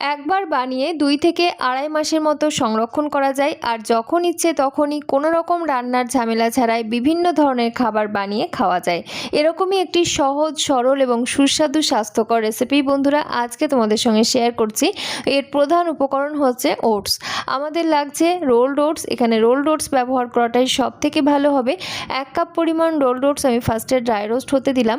একবার বানিয়ে 2 থেকে আড়াই মাসের মতো সংরক্ষণ করা যায়। আর যখন ইচ্ছে তখনই কোনো রকম রান্নার ঝামেলা ছাড়াই বিভিন্ন ধরনের খাবার বানিয়ে খাওয়া যায়। এরকমই একটি সহজ সরল এবং সুস্বাদু স্বাস্থ্যকর রেসিপি বন্ধুরা আজকে তোমাদের সঙ্গে শেয়ার করছি। এর প্রধান উপকরণ হচ্ছে ওটস। আমাদের লাগছে রোলড ওটস। এখানে রোলড ওটস ব্যবহার করাটাই সব থেকে ভালো হবে। 1 কাপ পরিমাণ রোলড ওটস আমি ফার্স্টে ড্রাই রোস্ট হতে দিলাম।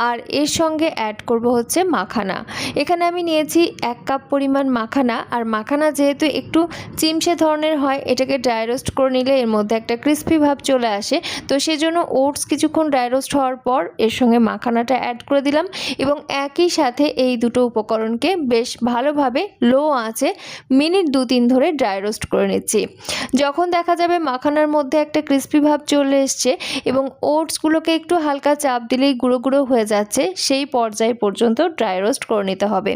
আর এর সঙ্গে অ্যাড করব হচ্ছে মাখানা। এখানে আমি নিয়েছি 1 কাপ পরিমাণ মাখানা। আর মাখানা যেহেতু একটু চিমসে ধরনের হয়, এটাকে ড্রাই রোস্ট করে নিলে এর মধ্যে একটা ক্রিস্পি ভাব চলে আসে। তো সেজন্য ওটস কিছুক্ষণ ড্রাই রোস্ট হওয়ার পর এর সঙ্গে মাখানাটা অ্যাড করে দিলাম এবং একই সাথে এই দুটো উপকরণকে বেশ ভালোভাবে লো আঁচে মিনিট 2-3 ধরে ড্রাই রোস্ট করে নিচ্ছি। যখন দেখা যাবে মাখানার মধ্যে একটা ক্রিস্পি ভাব চলে এসছে এবং ওটসগুলোকে একটু হালকা চাপ দিলেই গুঁড়ো গুঁড়ো হয়ে যাচ্ছে, সেই পর্যায় পর্যন্ত ড্রাই রোস্ট করে নিতে হবে।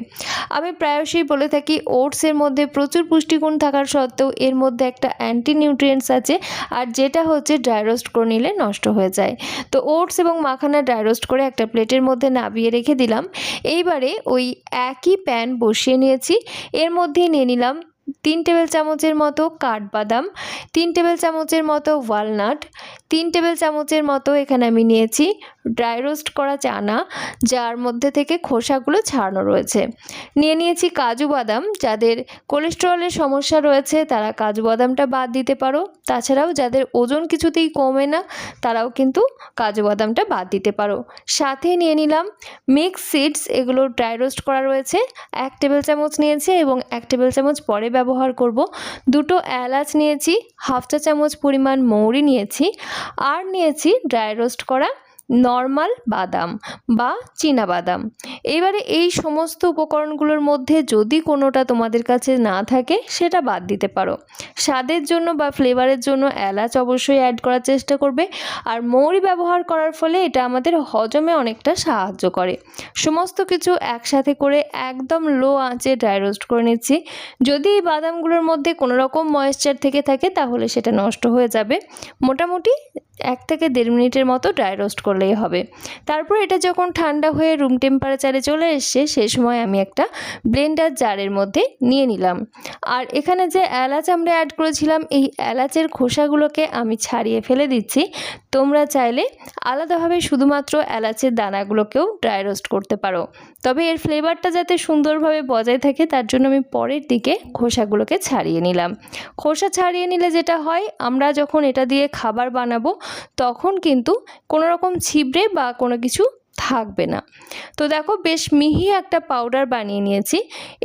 আমি প্রায়শই বলে থাকি ওটসের মধ্যে প্রচুর পুষ্টিগুণ থাকার সত্ত্বেও এর মধ্যে একটা অ্যান্টি নিউট্রিয়েন্টস আছে, আর যেটা হচ্ছে ড্রাই রোস্ট করে নিলে নষ্ট হয়ে যায়। তো ওটস এবং মাখানা ড্রাই রোস্ট করে একটা প্লেটের মধ্যে নামিয়ে রেখে দিলাম। এইবারে ওই একই প্যান বসিয়ে নিয়েছি। এর মধ্যে নিয়ে নিলাম 3 টেবিল চামচের মতো কাঠবাদাম, 3 টেবিল চামচের মতো ওয়ালনাট, 3 টেবিল চামচের মতো এখানে আমি নিয়েছি ড্রাই রোস্ট করা চানা, যার মধ্যে থেকে খোসাগুলো ছাড়ানো রয়েছে। নিয়েছি কাজু বাদাম। যাদের কোলেস্টেরলের সমস্যা রয়েছে তারা কাজু বাদামটা বাদ দিতে পারো। তাছাড়াও যাদের ওজন কিছুতেই কমে না তারাও কিন্তু কাজু বাদামটা বাদ দিতে পারো। সাথে নিয়ে নিলাম মিক্স সিডস। এগুলো ড্রাই রোস্ট করা রয়েছে। 1 টেবিল চামচ নিয়েছি এবং 1 টেবিল চামচ পরে ব্যবহার করব। 2টো এলাচ নিয়েছি, 1/2 চা চামচ পরিমাণ মৌরি নিয়েছি, আর নিয়েছি ড্রাই রোস্ট করা নর্মাল বাদাম বা চীনা বাদাম। এবারে এই সমস্ত উপকরণগুলোর মধ্যে যদি কোনোটা তোমাদের কাছে না থাকে সেটা বাদ দিতে পারো। স্বাদের জন্য বা ফ্লেভারের জন্য এলাচ অবশ্যই অ্যাড করার চেষ্টা করবে। আর মৌরি ব্যবহার করার ফলে এটা আমাদের হজমে অনেকটা সাহায্য করে। সমস্ত কিছু একসাথে করে একদম লো আঁচে ড্রাই রোস্ট করে নিচ্ছি। যদি এই বাদামগুলোর মধ্যে কোনো রকম ময়েশ্চার থেকে থাকে তাহলে সেটা নষ্ট হয়ে যাবে। মোটামুটি 1 থেকে 1.5 মিনিটের মতো ড্রাই রোস্ট করলেই হবে। তারপর এটা যখন ঠান্ডা হয়ে রুম টেম্পারেচারে চলে এসছে সেই সময় আমি একটা ব্লেন্ডার জারের মধ্যে নিয়ে নিলাম। আর এখানে যে এলাচ আমরা অ্যাড করেছিলাম এই এলাচের খোসাগুলোকে আমি ছাড়িয়ে ফেলে দিচ্ছি। তোমরা চাইলে আলাদাভাবে শুধুমাত্র এলাচের দানাগুলোকেও ড্রাই রোস্ট করতে পারো, তবে এর ফ্লেভারটা যাতে সুন্দরভাবে বজায় থাকে তার জন্য আমি পরের দিকে খোসাগুলোকে ছাড়িয়ে নিলাম। খোসা ছাড়িয়ে নিলে যেটা হয়, আমরা যখন এটা দিয়ে খাবার বানাবো তখন কিন্তু কোনো রকম ছিবড়ে বা কোনো কিছু থাকবে না। তো দেখো বেশ মিহি একটা পাউডার বানিয়ে নিয়েছি।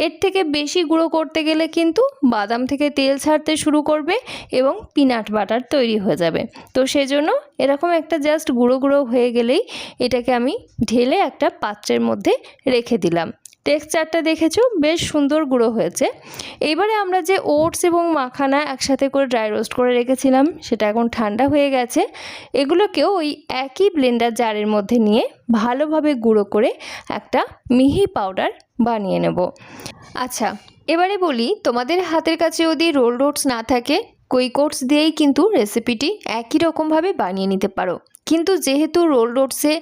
এর থেকে বেশি গুঁড়ো করতে গেলে কিন্তু বাদাম থেকে তেল ছাড়তে শুরু করবে এবং পিনাট বাটার তৈরি হয়ে যাবে। তো সেজন্য এরকম একটা জাস্ট গুঁড়ো গুঁড়ো হয়ে গেলেই এটাকে আমি ঢেলে একটা পাত্রের মধ্যে রেখে দিলাম। টেক্সচারটা দেখেছো বেশ সুন্দর গুঁড়ো হয়েছে। এইবারে আমরা যে ওটস এবং মাখানা একসাথে করে ড্রাই রোস্ট করে রেখেছিলাম সেটা এখন ঠান্ডা হয়ে গেছে। এগুলোকেও ওই একই ব্লেন্ডার জারের মধ্যে নিয়ে ভালোভাবে গুঁড়ো করে একটা মিহি পাউডার বানিয়ে নেব। আচ্ছা, এবারে বলি, তোমাদের হাতের কাছে যদি রোলড ওটস না থাকে কুইক ওটস দিয়েই কিন্তু রেসিপিটি একই রকমভাবে বানিয়ে নিতে পারো। কিন্তু যেহেতু রোলড ওটসে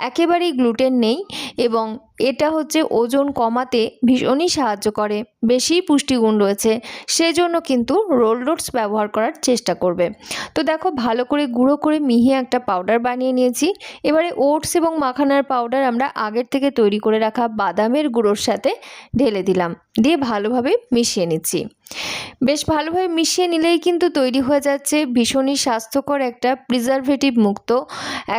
একেবারেই গ্লুটেন নেই এবং এটা হচ্ছে ওজন কমাতে ভীষণই সাহায্য করে, বেশি পুষ্টিগুণ রয়েছে, সেজন্য কিন্তু রোলড ওটস ব্যবহার করার চেষ্টা করবে। তো দেখো ভালো করে গুঁড়ো করে মিহি একটা পাউডার বানিয়ে নিয়েছি। এবারে ওটস এবং মাখানার পাউডার আমরা আগের থেকে তৈরি করে রাখা বাদামের গুঁড়োর সাথে ঢেলে দিলাম, দিয়ে ভালোভাবে মিশিয়ে নিচ্ছি। বেশ ভালোভাবে মিশিয়ে নিলেই কিন্তু তৈরি হয়ে যাচ্ছে ভীষণই স্বাস্থ্যকর একটা প্রিজারভেটিভ মুক্ত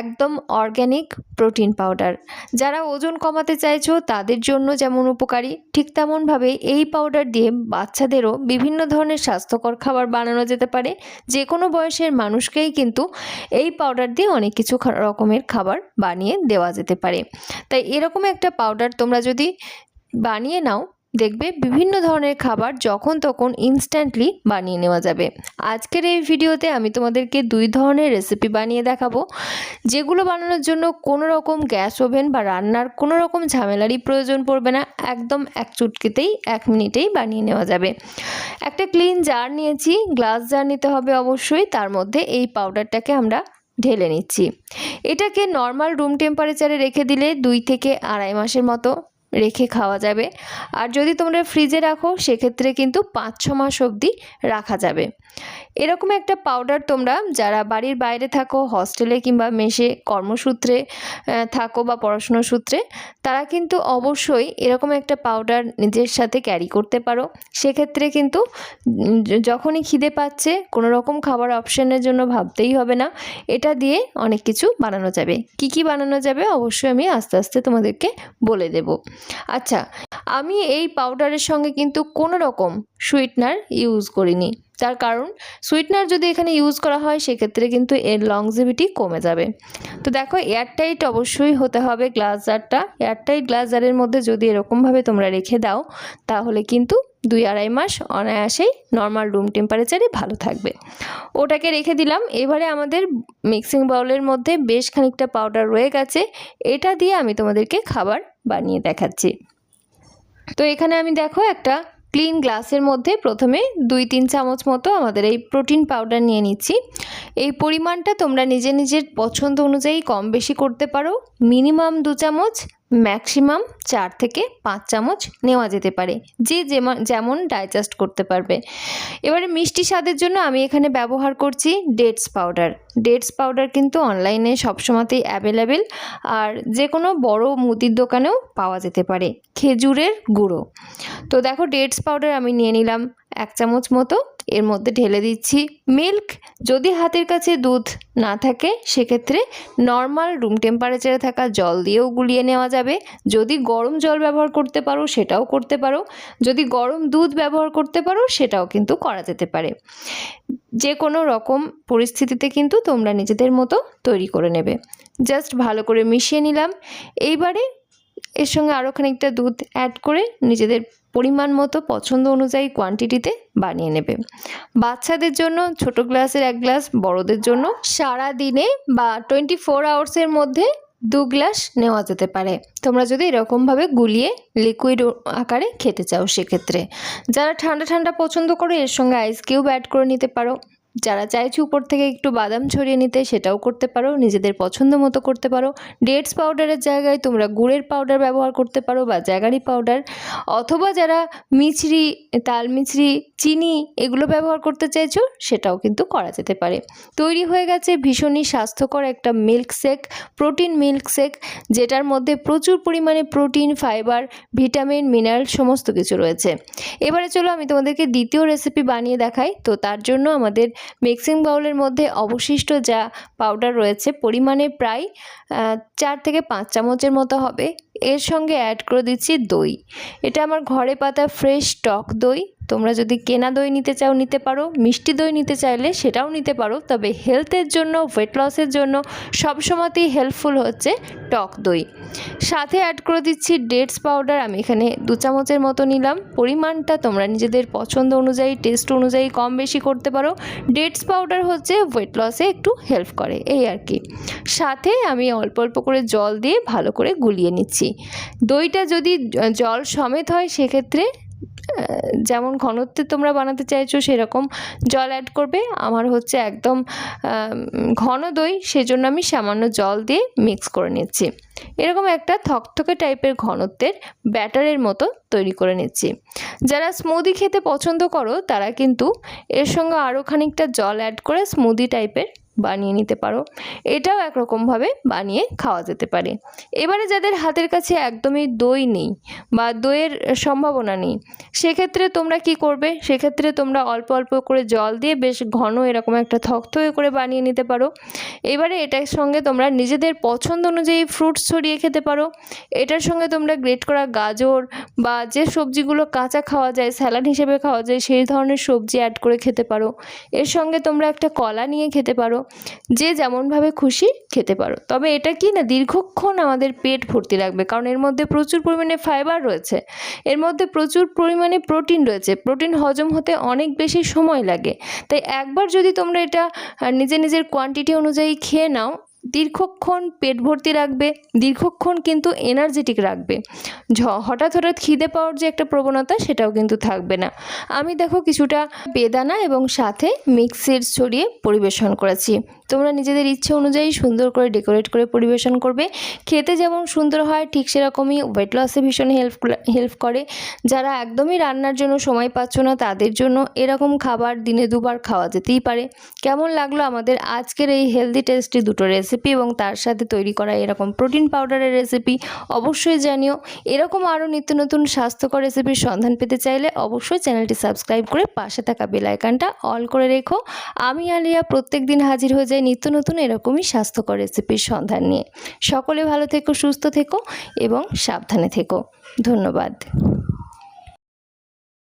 একদম অর্গ্যানিক প্রোটিন পাউডার। যারা ওজন কমাতে চাইছো তাদের জন্য যেমন উপকারী, ঠিক তেমনভাবে এই পাউডার দিয়ে বাচ্চাদেরও বিভিন্ন ধরনের স্বাস্থ্যকর খাবার বানানো যেতে পারে। যে কোনো বয়সের মানুষকেই কিন্তু এই পাউডার দিয়ে অনেক কিছু রকমের খাবার বানিয়ে দেওয়া যেতে পারে। তাই এরকম একটা পাউডার তোমরা যদি বানিয়ে নাও দেখবে বিভিন্ন ধরনের খাবার যখন তখন ইনস্ট্যান্টলি বানিয়ে নেওয়া যাবে। আজকের এই ভিডিওতে আমি তোমাদেরকে 2 ধরনের রেসিপি বানিয়ে দেখাবো, যেগুলো বানানোর জন্য কোনো রকম গ্যাস ওভেন বা রান্নার কোনো রকম ঝামেলারই প্রয়োজন পড়বে না। একদম 1 চুটকিতেই 1 মিনিটেই বানিয়ে নেওয়া যাবে। একটা ক্লিন জার নিয়েছি, গ্লাস জার নিতে হবে অবশ্যই। তার মধ্যে এই পাউডারটাকে আমরা ঢেলে নিচ্ছি। এটাকে নর্মাল রুম টেম্পারেচারে রেখে দিলে 2 থেকে আড়াই মাসের মতো রেখে খাওয়া যাবে। আর যদি তোমরা ফ্রিজে রাখো সেক্ষেত্রে কিন্তু 5-6 মাস অবধি রাখা যাবে। এরকম একটা পাউডার তোমরা যারা বাড়ির বাইরে থাকো, হস্টেলে কিংবা মেসে কর্মসূত্রে থাকো বা পড়াশোনার সূত্রে, তারা কিন্তু অবশ্যই এরকম একটা পাউডার নিজের সাথে ক্যারি করতে পারো। সেক্ষেত্রে কিন্তু যখনই খিদে পাচ্ছে কোনো রকম খাবার অপশানের জন্য ভাবতেই হবে না, এটা দিয়ে অনেক কিছু বানানো যাবে। কি কি বানানো যাবে অবশ্যই আমি আস্তে আস্তে তোমাদেরকে বলে দেব। আচ্ছা, আমি এই পাউডারের সঙ্গে কিন্তু কোনো রকম সুইটনার ইউজ করিনি, তার কারণ সুইটনার যদি এখানে ইউজ করা হয় সেক্ষেত্রে কিন্তু এর লংজিভিটি কমে যাবে। তো দেখো, এয়ারটাইট অবশ্যই হতে হবে গ্লাস জারটা। এয়ারটাইট গ্লাস জারের মধ্যে যদি এরকমভাবে তোমরা রেখে দাও তাহলে কিন্তু 2-2.5 মাস অনায়াসেই নর্মাল রুম টেম্পারেচারে ভালো থাকবে। ওটাকে রেখে দিলাম। এবারে আমাদের মিক্সিং বাউলের মধ্যে বেশ খানিকটা পাউডার রয়ে গেছে, এটা দিয়ে আমি তোমাদেরকে খাবার বানিয়ে দেখাচ্ছি। তো এখানে আমি দেখো একটা ক্লিন গ্লাসের মধ্যে প্রথমে 2-3 চামচ মতো আমাদের এই প্রোটিন পাউডার নিয়ে নিচ্ছি। এই পরিমাণটা তোমরা নিজের পছন্দ অনুযায়ী কম বেশি করতে পারো। মিনিমাম 2 চামচ, ম্যাক্সিমাম 4 থেকে 5 চামচ নেওয়া যেতে পারে, যে যেমন ডাইজেস্ট করতে পারবে। এবারে মিষ্টি স্বাদের জন্য আমি এখানে ব্যবহার করছি ডেটস পাউডার। ডেটস পাউডার কিন্তু অনলাইনে সবসময়তেই অ্যাভেলেবেল, আর যে কোনো বড় মুদির দোকানেও পাওয়া যেতে পারে। খেজুরের গুঁড়ো, তো দেখো ডেটস পাউডার আমি নিয়ে নিলাম 1 চামচ মতো। এর মধ্যে ঢেলে দিচ্ছি মিল্ক। যদি হাতের কাছে দুধ না থাকে সেক্ষেত্রে নর্মাল রুম টেম্পারেচারে থাকা জল দিয়েও গুলিয়ে নেওয়া যাবে। যদি গরম জল ব্যবহার করতে পারো সেটাও করতে পারো, যদি গরম দুধ ব্যবহার করতে পারো সেটাও কিন্তু করা যেতে পারে। যে কোনো রকম পরিস্থিতিতে কিন্তু তোমরা নিজেদের মতো তৈরি করে নেবে। জাস্ট ভালো করে মিশিয়ে নিলাম। এইবারে এর সঙ্গে আরও খানিকটা দুধ অ্যাড করে নিজেদের পরিমাণ মতো পছন্দ অনুযায়ী কোয়ান্টিটিতে বানিয়ে নেবে। বাচ্চাদের জন্য ছোট গ্লাসের 1 গ্লাস, বড়দের জন্য সারা দিনে বা 24 আওয়ার্সের মধ্যে 2 গ্লাস নেওয়া যেতে পারে। তোমরা যদি এরকমভাবে গুলিয়ে লিকুইড আকারে খেতে চাও সেক্ষেত্রে। যারা ঠান্ডা ঠান্ডা পছন্দ করো এর সঙ্গে আইস কিউব অ্যাড করে নিতে পারো। যারা চাইছে উপর থেকে একটু বাদাম ছড়িয়ে নিতে সেটাও করতে পারো, নিজেদের পছন্দ মতো করতে পারো। ডেটস পাউডারের জায়গায় তোমরা গুড়ের পাউডার ব্যবহার করতে পারো বা জ্যাগারি পাউডার, অথবা যারা মিছরি, তাল মিছরি, চিনি এগুলো ব্যবহার করতে চাইছো সেটাও কিন্তু করা যেতে পারে। তৈরি হয়ে গেছে ভীষণই স্বাস্থ্যকর একটা milk shake, protein milk shake, যেটার মধ্যে প্রচুর পরিমাণে প্রোটিন, ফাইবার, ভিটামিন, মিনারেল সমস্ত কিছু রয়েছে। এবারে চলো আমি তোমাদেরকে দ্বিতীয় রেসিপি বানিয়ে দেখাই। তো তার জন্য আমাদের মিক্সিং বাউলের মধ্যে অবশিষ্ট যা পাউডার রয়েছে পরিমাণে প্রায় 4 থেকে 5 চামচের মতো হবে। এর সঙ্গে অ্যাড করে দিচ্ছি দই। এটা আমার ঘরে পাতা ফ্রেশ টক দই। তোমরা যদি কেনা দই নিতে চাও নিতে পারো, মিষ্টি দই নিতে চাইলে সেটাও নিতে পারো, তবে হেলথের জন্য, ওয়েট লসের জন্য সবসময়তেই হেল্পফুল হচ্ছে টক দই। সাথে অ্যাড করে দিচ্ছি ডেটস পাউডার। আমি এখানে 2 চামচের মতো নিলাম। পরিমাণটা তোমরা নিজেদের পছন্দ অনুযায়ী, টেস্ট অনুযায়ী কম বেশি করতে পারো। ডেটস পাউডার হচ্ছে ওয়েট লসে একটু হেল্প করে, এই আর কি। সাথে আমি অল্প অল্প করে জল দিয়ে ভালো করে গুলিয়ে নিচ্ছি। দইটা যদি জল সমেত হয় সেক্ষেত্রে যেমন ঘনত্বে তোমরা বানাতে চাইছো সেরকম জল অ্যাড করবে। আমার হচ্ছে একদম ঘন দই, সেজন্য আমি সামান্য জল দিয়ে মিক্স করে নিচ্ছি। এরকম একটা থকথকে টাইপের ঘনত্বের ব্যাটারের মতো তৈরি করে নিচ্ছি। যারা স্মুদি খেতে পছন্দ করো তারা কিন্তু এর সঙ্গে আরও খানিকটা জল অ্যাড করে স্মুদি টাইপের বানিয়ে নিতে পারো। এটাও একরকমভাবে বানিয়ে খাওয়া যেতে পারে। এবারে যাদের হাতের কাছে একদমই দই নেই বা দইয়ের সম্ভাবনা নেই সেক্ষেত্রে তোমরা কি করবে, সেক্ষেত্রে তোমরা অল্প অল্প করে জল দিয়ে বেশ ঘন এরকম একটা থকথকে করে বানিয়ে নিতে পারো। এবারে এটার সঙ্গে তোমরা নিজেদের পছন্দ অনুযায়ী ফ্রুটস ছড়িয়ে খেতে পারো। এটার সঙ্গে তোমরা গ্রেট করা গাজর বা যে সবজিগুলো কাঁচা খাওয়া যায়, স্যালাড হিসেবে খাওয়া যায়, সেই ধরনের সবজি অ্যাড করে খেতে পারো। এর সঙ্গে তোমরা একটা কলা নিয়ে খেতে পারো। যে যেমনভাবে খুশি খেতে পারো। তবে এটা কি না, দীর্ঘক্ষণ আমাদের পেট ভর্তি রাখবে, কারণ এর মধ্যে প্রচুর পরিমাণে ফাইবার রয়েছে, এর মধ্যে প্রচুর পরিমাণে প্রোটিন রয়েছে। প্রোটিন হজম হতে অনেক বেশি সময় লাগে। তাই একবার যদি তোমরা এটা নিজের কোয়ান্টিটি অনুযায়ী খেয়ে নাও, দীর্ঘক্ষণ পেট ভর্তি রাখবে, দীর্ঘক্ষণ কিন্তু এনার্জেটিক রাখবে। হঠাৎ হঠাৎ খিদে পাওয়ার যে একটা প্রবণতা সেটাও কিন্তু থাকবে না। আমি দেখো কিছুটা বেদানা এবং সাথে মিক্স সিডস ছড়িয়ে পরিবেশন করেছি। তোমরা নিজেদের ইচ্ছে অনুযায়ী সুন্দর করে ডেকোরেট করে পরিবেশন করবে। খেতে যেমন সুন্দর হয় ঠিক সেরকমই ওয়েট লসে ভীষণ হেল্প করে। যারা একদমই রান্নার জন্য সময় পাচ্ছ না তাদের জন্য এরকম খাবার দিনে দুবার খাওয়া যেতেই পারে। কেমন লাগলো আমাদের আজকের এই হেলদি টেস্টি দুটো রেসিপি এবং তার সাথে তৈরি করা এরকম প্রোটিন পাউডারের রেসিপি অবশ্যই জানিও। এরকম আরও নিত্য নতুন স্বাস্থ্যকর রেসিপির সন্ধান পেতে চাইলে অবশ্যই চ্যানেলটি সাবস্ক্রাইব করে পাশে থাকা বেল আইকনটা অল করে রেখো। আমি আলিয়া প্রত্যেক দিন হাজির হয়ে যাই নিত্য নতুন এরকমই স্বাস্থ্যকর রেসিপির সন্ধান নিয়ে। সকলে ভালো থেকো, সুস্থ থেকো এবং সাবধানে থেকো। ধন্যবাদ।